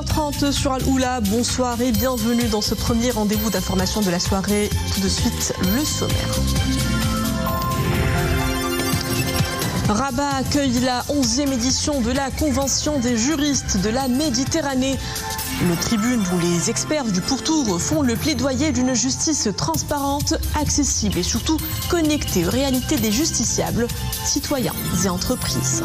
8h30 sur Al-Oula. Bonsoir et bienvenue dans ce premier rendez-vous d'information de la soirée. Tout de suite, le sommaire. Rabat accueille la 11e édition de la Convention des juristes de la Méditerranée. Une tribune où les experts du pourtour font le plaidoyer d'une justice transparente, accessible et surtout connectée aux réalités des justiciables, citoyens et entreprises.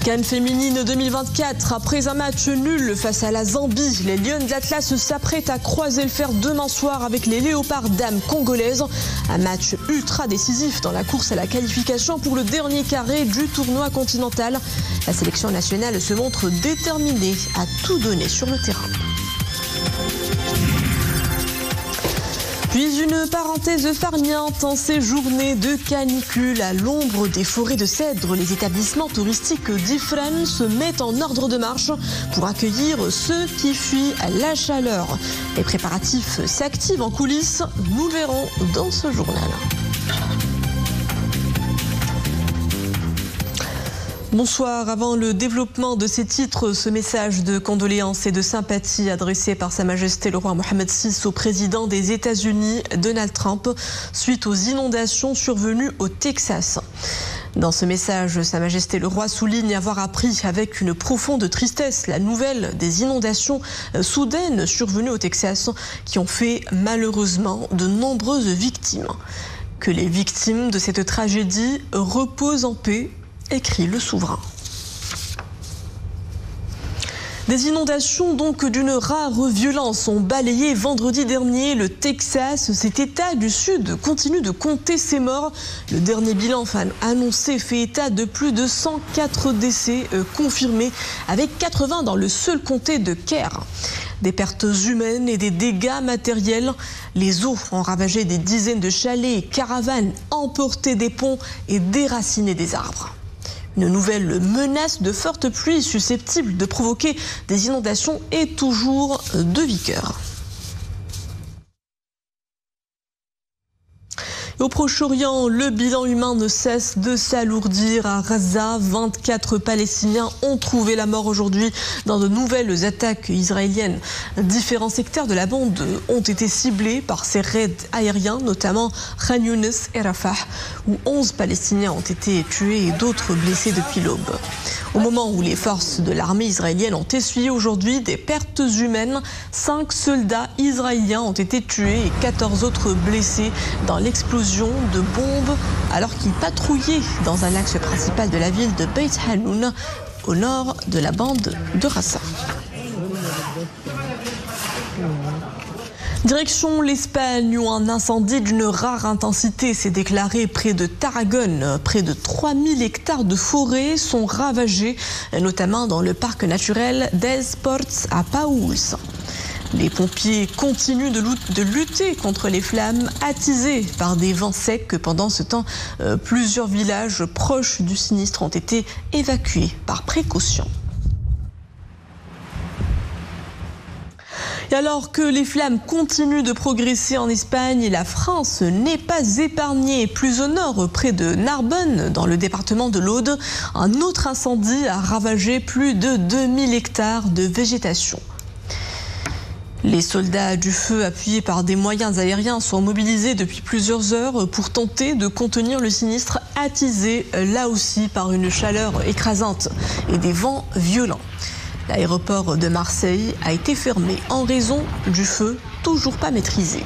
CAN féminine 2024, après un match nul face à la Zambie, les Lions de l'Atlas s'apprêtent à croiser le fer demain soir avec les Léopards dames congolaises. Un match ultra décisif dans la course à la qualification pour le dernier carré du tournoi continental. La sélection nationale se montre déterminée à tout donner sur le terrain. Puis une parenthèse farniente en ces journées de canicule à l'ombre des forêts de cèdres. Les établissements touristiques d'Ifrane se mettent en ordre de marche pour accueillir ceux qui fuient la chaleur. Les préparatifs s'activent en coulisses, nous le verrons dans ce journal. Bonsoir. Avant le développement de ces titres, ce message de condoléances et de sympathie adressé par Sa Majesté le roi Mohammed VI au président des États-Unis, Donald Trump, suite aux inondations survenues au Texas. Dans ce message, Sa Majesté le roi souligne avoir appris avec une profonde tristesse la nouvelle des inondations soudaines survenues au Texas qui ont fait malheureusement de nombreuses victimes. Que les victimes de cette tragédie reposent en paix, écrit le souverain. Des inondations donc d'une rare violence ont balayé vendredi dernier le Texas. Cet État du Sud continue de compter ses morts. Le dernier bilan annoncé fait état de plus de 104 décès confirmés, avec 80 dans le seul comté de Kerr. Des pertes humaines et des dégâts matériels. Les eaux ont ravagé des dizaines de chalets et caravanes, emporté des ponts et déraciné des arbres. Une nouvelle menace de fortes pluies susceptible de provoquer des inondations est toujours de vigueur. Au Proche-Orient, le bilan humain ne cesse de s'alourdir. À Gaza, 24 Palestiniens ont trouvé la mort aujourd'hui dans de nouvelles attaques israéliennes. Différents secteurs de la bande ont été ciblés par ces raids aériens, notamment Khan Younes et Rafah, où 11 Palestiniens ont été tués et d'autres blessés depuis l'aube. Au moment où les forces de l'armée israélienne ont essuyé aujourd'hui des pertes humaines, 5 soldats israéliens ont été tués et 14 autres blessés dans l'explosion de bombes alors qu'ils patrouillaient dans un axe principal de la ville de Beit Hanoun, au nord de la bande de Rafah. Direction l'Espagne où un incendie d'une rare intensité s'est déclaré près de Tarragone. Près de 3000 hectares de forêt sont ravagés, notamment dans le parc naturel des Ports à Paúls. Les pompiers continuent de lutter contre les flammes attisées par des vents secs. Pendant ce temps, plusieurs villages proches du sinistre ont été évacués par précaution. Et alors que les flammes continuent de progresser en Espagne, la France n'est pas épargnée. Plus au nord, près de Narbonne, dans le département de l'Aude, un autre incendie a ravagé plus de 2000 hectares de végétation. Les soldats du feu, appuyés par des moyens aériens, sont mobilisés depuis plusieurs heures pour tenter de contenir le sinistre attisé, là aussi, par une chaleur écrasante et des vents violents. L'aéroport de Marseille a été fermé en raison du feu toujours pas maîtrisé.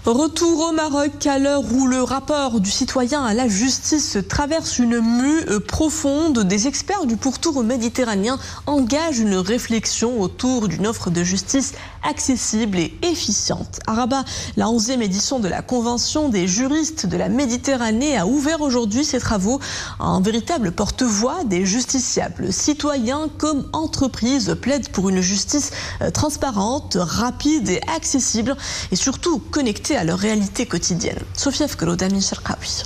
Retour au Maroc à l'heure où le rapport du citoyen à la justice traverse une mue profonde. Des experts du pourtour méditerranéen engagent une réflexion autour d'une offre de justice accessible et efficiente. À Rabat, la 11e édition de la Convention des juristes de la Méditerranée a ouvert aujourd'hui ses travaux. Un véritable porte-voix des justiciables, citoyens comme entreprises, plaident pour une justice transparente, rapide et accessible et surtout connectée à leur réalité quotidienne. Sophia Fkro, Damien Cherkaoui.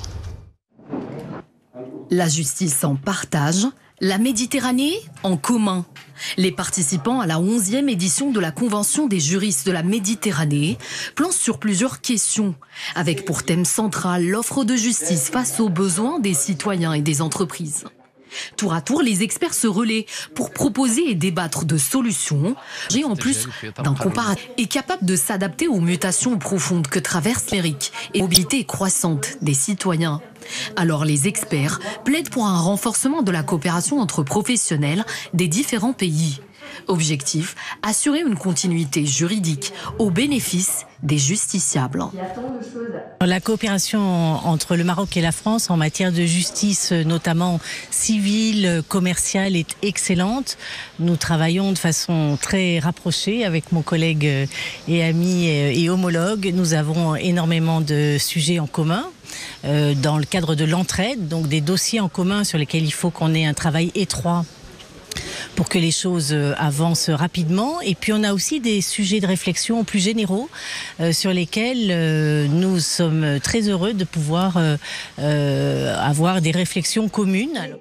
La justice en partage, La Méditerranée en commun. Les participants à la 11e édition de la Convention des juristes de la Méditerranée planchent sur plusieurs questions, avec pour thème central l'offre de justice face aux besoins des citoyens et des entreprises. Tour à tour, les experts se relaient pour proposer et débattre de solutions, et en plus d'un comparatif, est capable de s'adapter aux mutations profondes que traverse l'Amérique et la mobilité croissante des citoyens. Alors les experts plaident pour un renforcement de la coopération entre professionnels des différents pays. Objectif, assurer une continuité juridique au bénéfice des justiciables. La coopération entre le Maroc et la France en matière de justice, notamment civile, commerciale, est excellente. Nous travaillons de façon très rapprochée avec mon collègue et ami et homologue. Nous avons énormément de sujets en commun. Dans le cadre de l'entraide, donc des dossiers en commun sur lesquels il faut qu'on ait un travail étroit pour que les choses avancent rapidement. Et puis on a aussi des sujets de réflexion plus généraux sur lesquels nous sommes très heureux de pouvoir avoir des réflexions communes.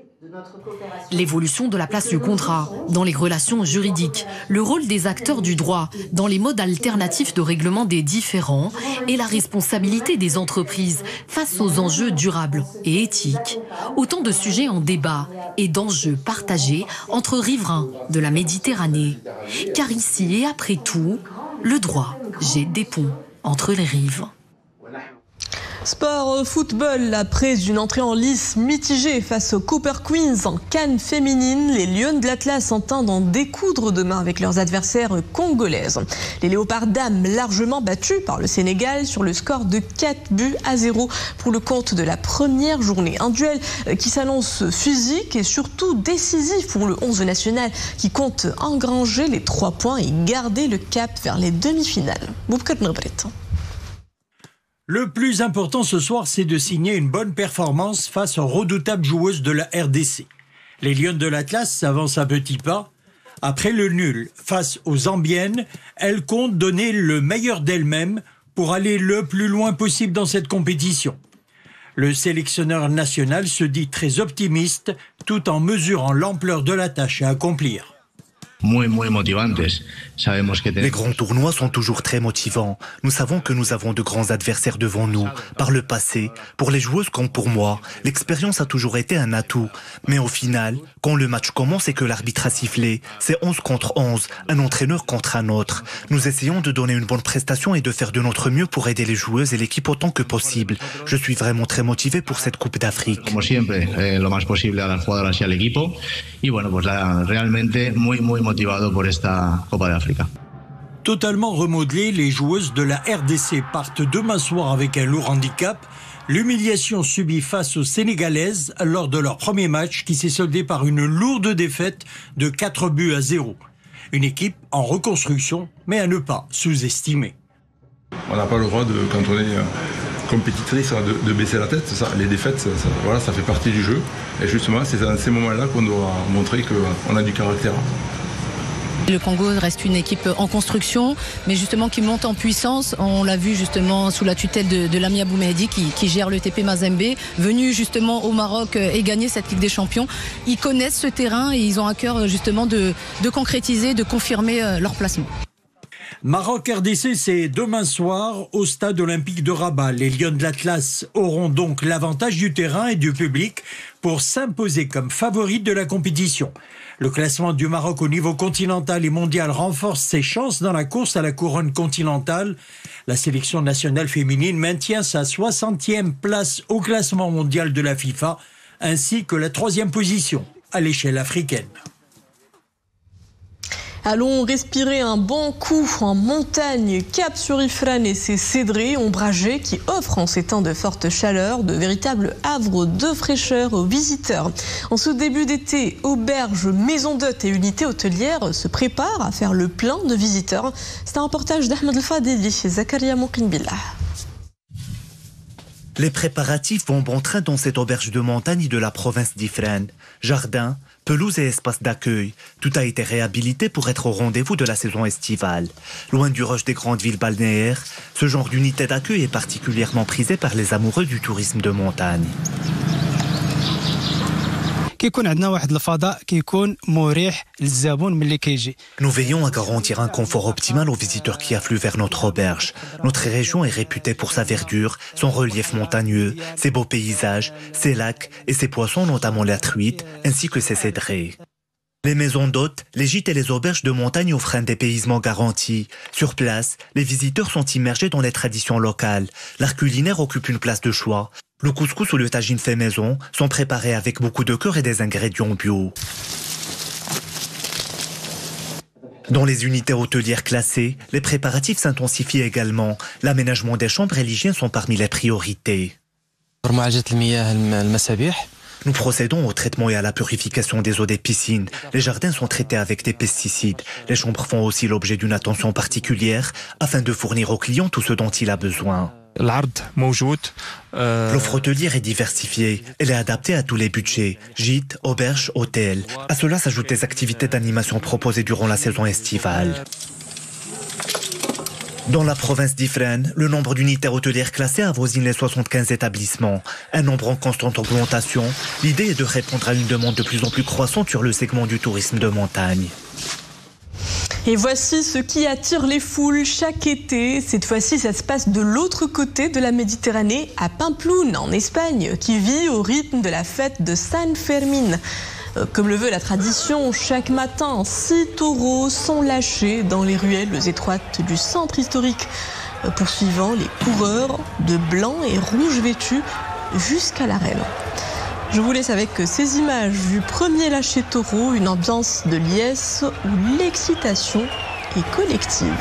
L'évolution de la place du contrat dans les relations juridiques, le rôle des acteurs du droit dans les modes alternatifs de règlement des différends et la responsabilité des entreprises face aux enjeux durables et éthiques. Autant de sujets en débat et d'enjeux partagés entre riverains de la Méditerranée. Car ici et après tout, le droit jette des ponts entre les rives. Sport football, après une entrée en lice mitigée face aux Cooper Queens en CAN féminine, les Lionnes de l'Atlas s'entendent d'en découdre demain avec leurs adversaires congolaises. Les Léopards dames largement battues par le Sénégal sur le score de 4-0 pour le compte de la première journée. Un duel qui s'annonce physique et surtout décisif pour le 11 national qui compte engranger les 3 points et garder le cap vers les demi-finales. Le plus important ce soir, c'est de signer une bonne performance face aux redoutables joueuses de la RDC. Les Lionnes de l'Atlas s'avancent à petits pas. Après le nul face aux Zambiennes, elles comptent donner le meilleur d'elles-mêmes pour aller le plus loin possible dans cette compétition. Le sélectionneur national se dit très optimiste tout en mesurant l'ampleur de la tâche à accomplir. Les grands tournois sont toujours très motivants. Nous savons que nous avons de grands adversaires devant nous. Par le passé, pour les joueuses comme pour moi, l'expérience a toujours été un atout. Mais au final, quand le match commence et que l'arbitre a sifflé, c'est 11 contre 11, un entraîneur contre un autre. Nous essayons de donner une bonne prestation et de faire de notre mieux pour aider les joueuses et l'équipe autant que possible. Je suis vraiment très motivé pour cette Coupe d'Afrique. Como siempre, lo más posible a las jugadoras y al equipo. Y bueno, pues realmente muy motivado por esta Copa de África. Totalement remodelées, les joueuses de la RDC partent demain soir avec un lourd handicap. L'humiliation subie face aux Sénégalaises lors de leur premier match qui s'est soldé par une lourde défaite de 4-0. Une équipe en reconstruction, mais à ne pas sous-estimer. On n'a pas le droit, quand on est compétitrice, de baisser la tête. Les défaites, ça fait partie du jeu. Et justement, c'est dans ces moments-là qu'on doit montrer qu'on a du caractère. Le Congo reste une équipe en construction, mais justement qui monte en puissance. On l'a vu justement sous la tutelle de Lamia Boumehdi qui gère le TP Mazembe, venu justement au Maroc et gagner cette Ligue des Champions. Ils connaissent ce terrain et ils ont à cœur justement de concrétiser, de confirmer leur placement. Maroc-RDC, c'est demain soir au stade olympique de Rabat. Les Lions de l'Atlas auront donc l'avantage du terrain et du public pour s'imposer comme favorites de la compétition. Le classement du Maroc au niveau continental et mondial renforce ses chances dans la course à la couronne continentale. La sélection nationale féminine maintient sa 60e place au classement mondial de la FIFA, ainsi que la 3e position à l'échelle africaine. Allons respirer un bon coup en montagne. Cap sur Ifrane et ses cédrés ombragés qui offrent en ces temps de forte chaleur de véritables havres de fraîcheur aux visiteurs. En ce début d'été, auberges, maisons d'hôtes et unités hôtelières se préparent à faire le plein de visiteurs. C'est un reportage d'Ahmed El Fadeli chez Zakaria Moukinbillah. Les préparatifs vont bon train dans cette auberge de montagne de la province d'Ifrane. Jardin, pelouse et espace d'accueil, tout a été réhabilité pour être au rendez-vous de la saison estivale. Loin du rush des grandes villes balnéaires, ce genre d'unité d'accueil est particulièrement prisé par les amoureux du tourisme de montagne. Nous veillons à garantir un confort optimal aux visiteurs qui affluent vers notre auberge. Notre région est réputée pour sa verdure, son relief montagneux, ses beaux paysages, ses lacs et ses poissons, notamment la truite, ainsi que ses cédrés. Les maisons d'hôtes, les gîtes et les auberges de montagne offrent un dépaysement garanti. Sur place, les visiteurs sont immergés dans les traditions locales. L'art culinaire occupe une place de choix. Le couscous ou le tagine fait maison sont préparés avec beaucoup de cœur et des ingrédients bio. Dans les unités hôtelières classées, les préparatifs s'intensifient également. L'aménagement des chambres et l'hygiène sont parmi les priorités. Nous procédons au traitement et à la purification des eaux des piscines. Les jardins sont traités avec des pesticides. Les chambres font aussi l'objet d'une attention particulière afin de fournir au client tout ce dont il a besoin. L'offre hôtelière est diversifiée. Elle est adaptée à tous les budgets. Gîtes, auberges, hôtels. À cela s'ajoutent des activités d'animation proposées durant la saison estivale. Dans la province d'Ifrane, le nombre d'unités hôtelières classées avoisine les 75 établissements. Un nombre en constante augmentation. L'idée est de répondre à une demande de plus en plus croissante sur le segment du tourisme de montagne. Et voici ce qui attire les foules chaque été. Cette fois-ci, ça se passe de l'autre côté de la Méditerranée, à Pampelune, en Espagne, qui vit au rythme de la fête de San Fermín. Comme le veut la tradition, chaque matin, 6 taureaux sont lâchés dans les ruelles étroites du centre historique, poursuivant les coureurs de blanc et rouge vêtus jusqu'à l'arène. Je vous laisse avec ces images du premier lâcher taureau, une ambiance de liesse où l'excitation est collective.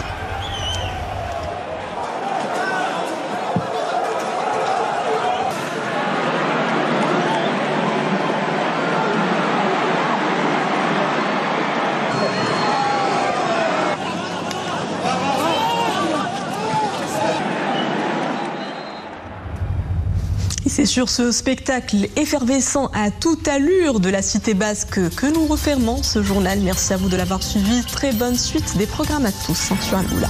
C'est sur ce spectacle effervescent à toute allure de la cité basque que nous refermons ce journal. Merci à vous de l'avoir suivi. Très bonne suite des programmes à tous sur Almoula.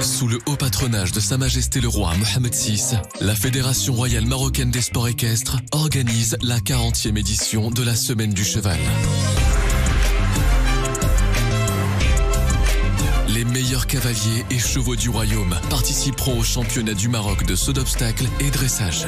Sous le haut patronage de Sa Majesté le Roi Mohammed VI, la Fédération royale marocaine des sports équestres organise la 40e édition de la Semaine du Cheval. Les meilleurs cavaliers et chevaux du royaume participeront au championnat du Maroc de saut d'obstacles et dressage.